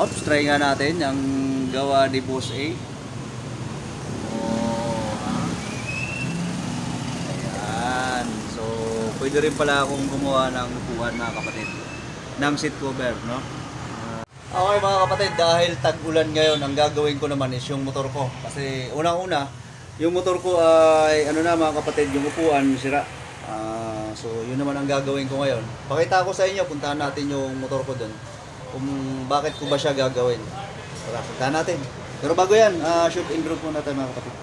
Ops, try nga natin ang gawa ni Boss A. Oh, ayan. So, pwede rin pala akong gumawa ng upuan mga kapatid. Ng seat cover, no? Okay mga kapatid, dahil tag-ulan ngayon, ang gagawin ko naman is yung motor ko. Kasi unang-una, yung motor ko ay, ano na mga kapatid, yung upuan sira. So, yun naman ang gagawin ko ngayon. Pakita ko sa inyo, puntahan natin yung motor ko dun. Kung bakit ko ba siya gagawin. Tara, puntahan natin. Pero bago yan, shoot in group muna tayo mga kapatid.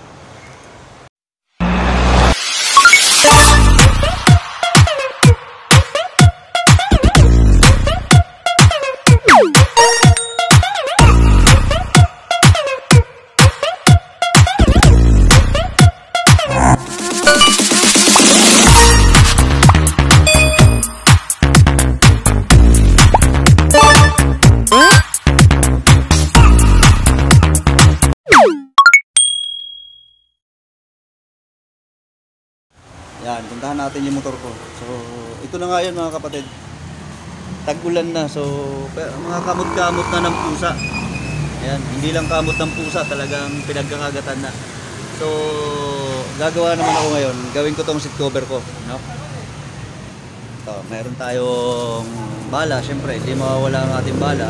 Yan, puntahan natin yung motor ko. So, ito na nga yun mga kapatid. Tag-ulan na. So, mga kamot-kamot na ng pusa. Yan, hindi lang kamot ng pusa, talagang pinagkakagatan na. So, gagawa naman ako ngayon. Gawin ko tong seat cover ko, no? Ito, meron tayong bala. Siyempre, hindi mawawala ang ating bala.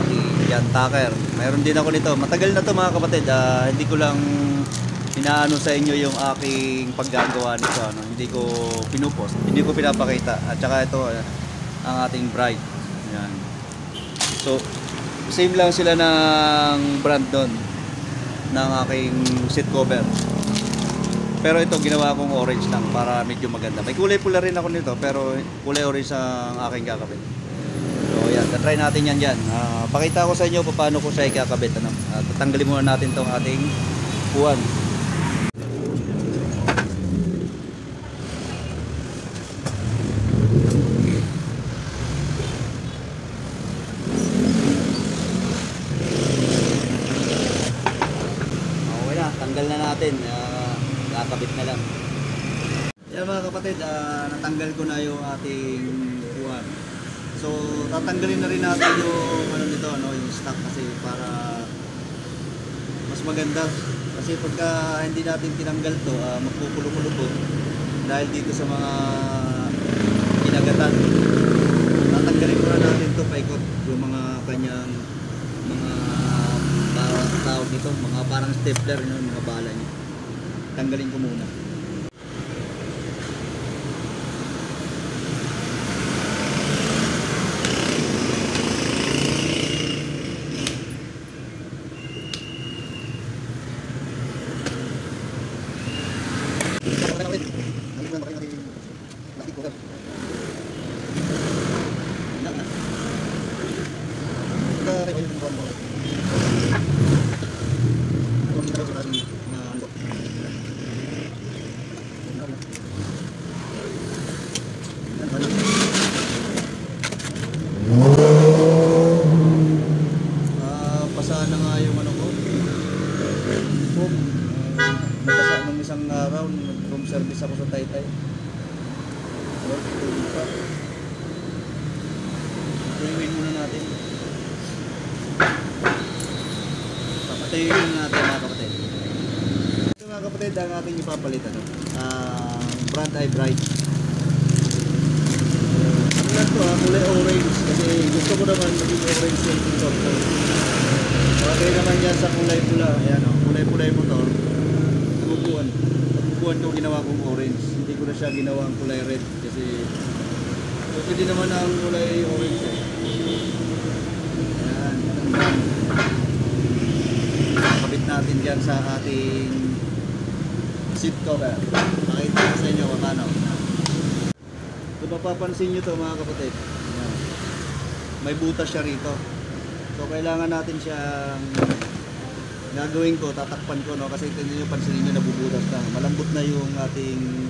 Ating yan, tacker. Meron din ako nito. Matagal na to mga kapatid. Hindi ko lang inaano sa inyo yung aking paggagawa nito, ano? Hindi ko pinupost, hindi ko pinapakita. At saka ito ang ating bright. Yan. So same lang sila ng brand doon ng aking seat cover. Pero ito ginawa kong orange lang para medyo maganda. May kulay pula rin ako nito pero kulay orange ang aking kakabit. So yan, try natin yan dyan. Pakita ko sa inyo paano ko siya ikakabit, ano? Tatanggalin muna natin tong ating upuan. Tanggal na natin, kakabit na lang. Yan mga kapatid, natanggal ko na yung ating upuan. So tatanggalin na rin natin yung ano nito, ano, yung stock kasi para mas maganda. Kasi pagka hindi natin tinanggal to, magpupulo-pulo po dahil dito sa mga kinagatan. Tatanggalin ko na natin to paikot yung mga kanyang mga tawag dito, mga parang stapler, yun, mga bala niya. Tanggalin ko muna. Pasaan na nga yung ano ko. Nabasa nung isang araw, nag-room service ako sa Taytay. Tuwin muna natin. Papatayuin muna natin mga kapatid. Ito mga kapatid, ang ating ipapalit, ano? Brand ay bright. Ano lang ito, kulay orange. Kasi gusto ko naman maging orange yung motor ko. Okay naman yan sa kulay pula. Ayan o, kulay pula yung motor. Upuan ko ginawa kong orange. Hindi ko na siya ginawa ang kulay red. Kasi pwede naman ang kulay orange eh. Ayan. Kapit natin dyan sa ating seat cover. Pakita ko sa inyo kung paano. Kung mapapansin nyo to mga kapatid, ayan, may butas siya rito. So kailangan natin siyang gagawin ko, tatakpan ko, no? Kasi ito nyo, pansinin nyo, nabubutas na. Malambot na yung ating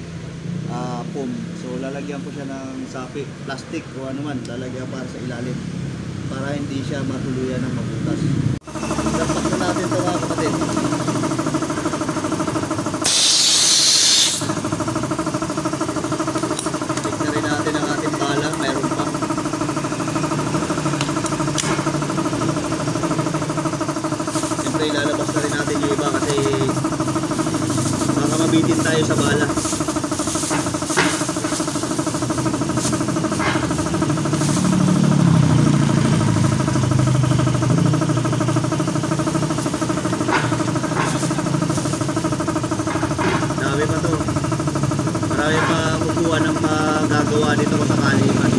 foam. So lalagyan ko siya ng sapi, plastic o ano man, lalagyan para sa ilalim para hindi siya matuluyan ng mabutas. Dapat na natin ito mga kapatid. Check na rin natin ang ating bala, mayroon pa. tayo sa bala. Dami pa to. Marami pa kukuha ng magagawa dito ko sa Kaliman.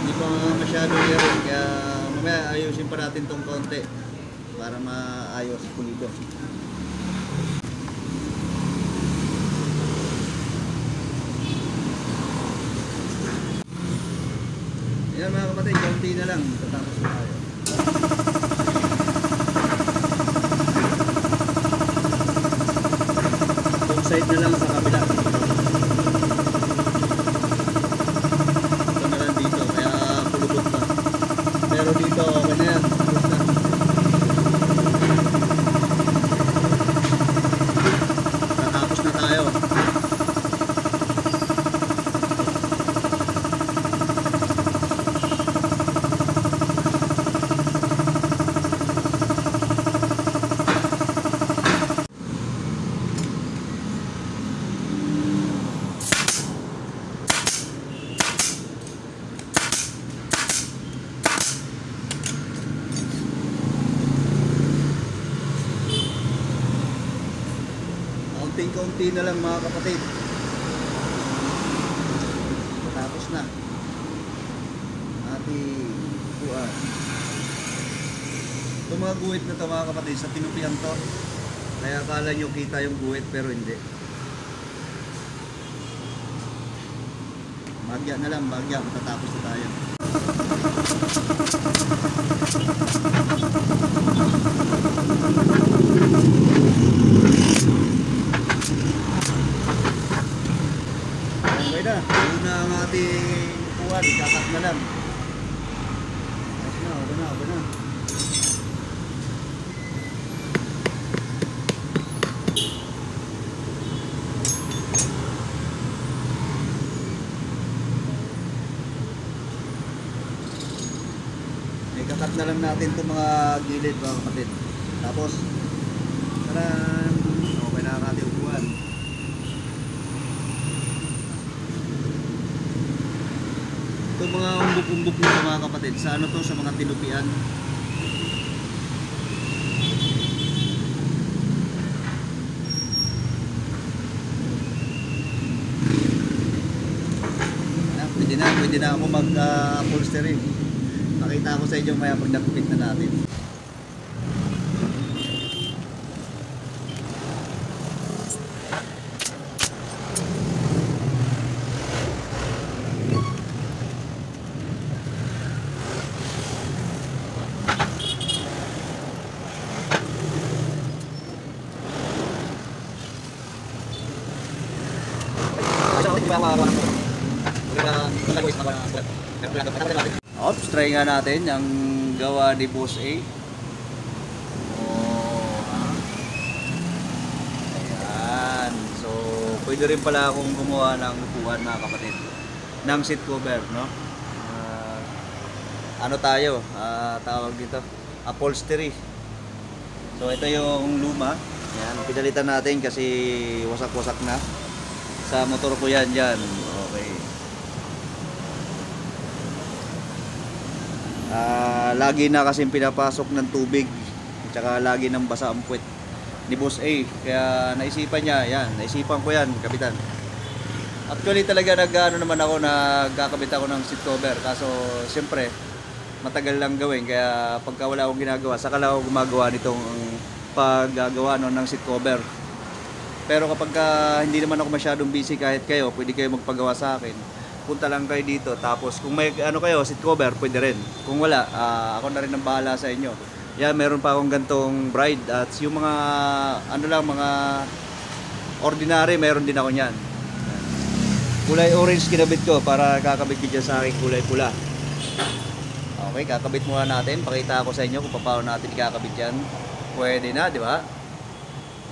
Hindi pa masyado meron, kaya mamaya ayusin pa natin tong konti para maayos pulido. Ayan mga kapatid, konti na lang, tatapos na tayo. Itong side na lang sa kabila. Ito na lang dito, kaya kulubot pa. Pero dito, okay na yan. Tapos na. Tatapos na tayo. Kaunti na lang mga kapatid. Tapos na ating kuhaan. Itong mga guhit na ito mga kapatid, sa tinupian to. Kaya akala nyo kita yung guhit pero hindi. Bagya na lang, bagya. Matatapos na tayo. Okay na, yun na ang ating kuhan, kakat na lang. Okay na. Kakat na lang natin itong mga gilid mga kapatid. Tapos, taran, okay na ang ating upuan. Itong mga umbok-umbok nito mga kapatid, sa ano to, sa mga tinupian. Pwede na ako mag-upholstery. Makita ko sa inyo maya pag nakupit na natin. Ops, try nga natin ang gawa ni Boss A. Ayan. So, pwede rin pala akong gumawa ng upuan mga kapatid. Ng seat cover, no? Ano tayo? Tawag dito, upholstery. So, ito yung luma. Ayan, pinalitan natin kasi wasak-wasak na. Sa motor ko yan dyan. Okay. Lagi na kasi pinapasok ng tubig. At saka lagi nang basa ang puwet ni Boss A. Kaya naisipan niya, yan. Naisipan ko yan, kapitan. Actually talaga naman ako, nagkakabit ako ng seat cover. Kaso siyempre, matagal lang gawin. Kaya pagka wala akong ginagawa, saka lang ako gumagawa nitong paggagawa ng seat cover. Pero kapag hindi naman ako masyadong busy, kahit kayo, pwede kayo magpagawa sa akin. Punta lang kayo dito. Tapos kung may ano kayo, seat cover, pwede rin. Kung wala, ako na rin ang bahala sa inyo. Yan, meron pa akong gantong bride at yung mga ano lang, mga ordinary, meron din ako niyan. Kulay orange kinabit ko para kakabit ko dyan sa aking kulay pula. Okay, kakabit muna natin. Pakita ko sa inyo kung paano natin ikakabit yan. Pwede na, di ba?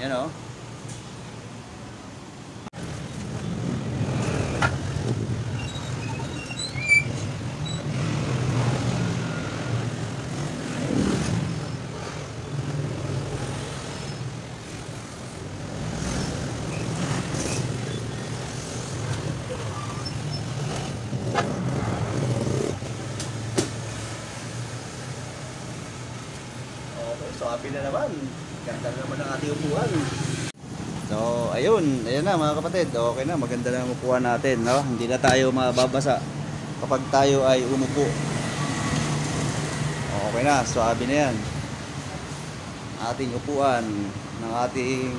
Yan o. So, happy na naman. Ganda na naman ang ating upuan. So, ayun. Ayan na mga kapatid. Okay na. Maganda na ang upuan natin. No? Hindi na tayo mababasa kapag tayo ay umupo. Okay na. So, happy na yan. Ating upuan ng ating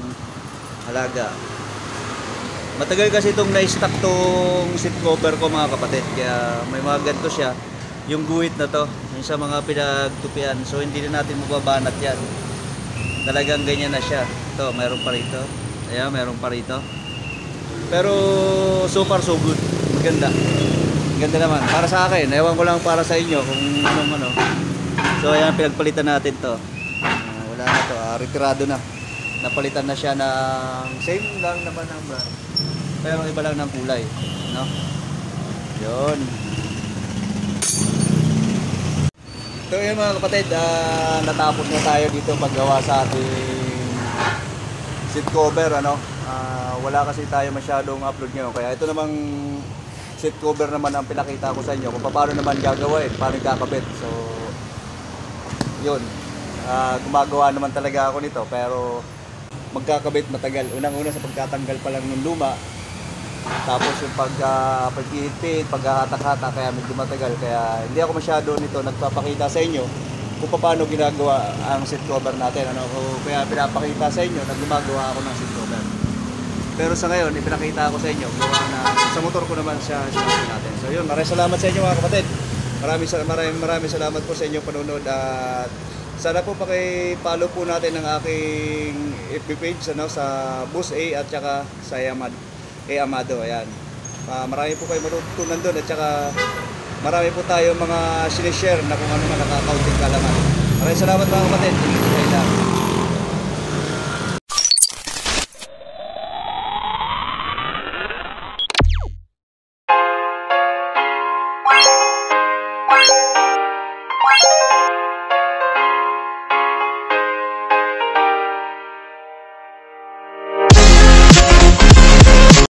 alaga. Matagal kasi itong na-stock tong seat cover ko mga kapatid. Kaya may mga ganito siya. Yung guhit na to, yung sa mga pinagtupian. So hindi na natin mababanat yan. Talagang ganyan na siya. Ito, mayroon pa rito. Ayan, mayroon pa rito. Pero so far so good. Maganda. Maganda naman. Para sa akin, ewan ko lang para sa inyo kung anong ano. So ayan, pinagpalitan natin to. Wala na to, retirado na. Napalitan na siya ng same lang naman ang brand. Pero iba lang ng kulay, no? Yun. So yun mga kapatid, natapos na tayo dito paggawa sa ating seat cover, ano. Wala kasi tayo masyadong upload ngayon, kaya ito namang seat cover naman ang pinakita ko sa inyo kung paano naman gagawin, paano kakabit. So yun, gumagawa naman talaga ako nito, pero magkakabit matagal. Unang-una sa pagtatanggal pa lang ng luma, tapos yung pag-ihit-hit, paghahatak-hatak, kaya medyo matagal. Kaya hindi ako masyado nito nagpapakita sa inyo kung paano ginagawa ang seat cover natin, ano. Kaya pinapakita sa inyo na gumagawa ako ng seat cover. Pero sa ngayon, ipinakita ko sa inyo gawa na sa motor ko naman siya natin. So yun, maraming salamat sa inyo mga kapatid. Maraming salamat po sa inyong panonood, at sana po paki-follow po natin ang aking FB page, ano, sa Boss A at saka sa Amado. Ayan. Marami po kayo matutunan doon, at saka marami po tayo mga sinishare na kung ano man nakaka-counting kalaman. Maraming salamat mga kapatid.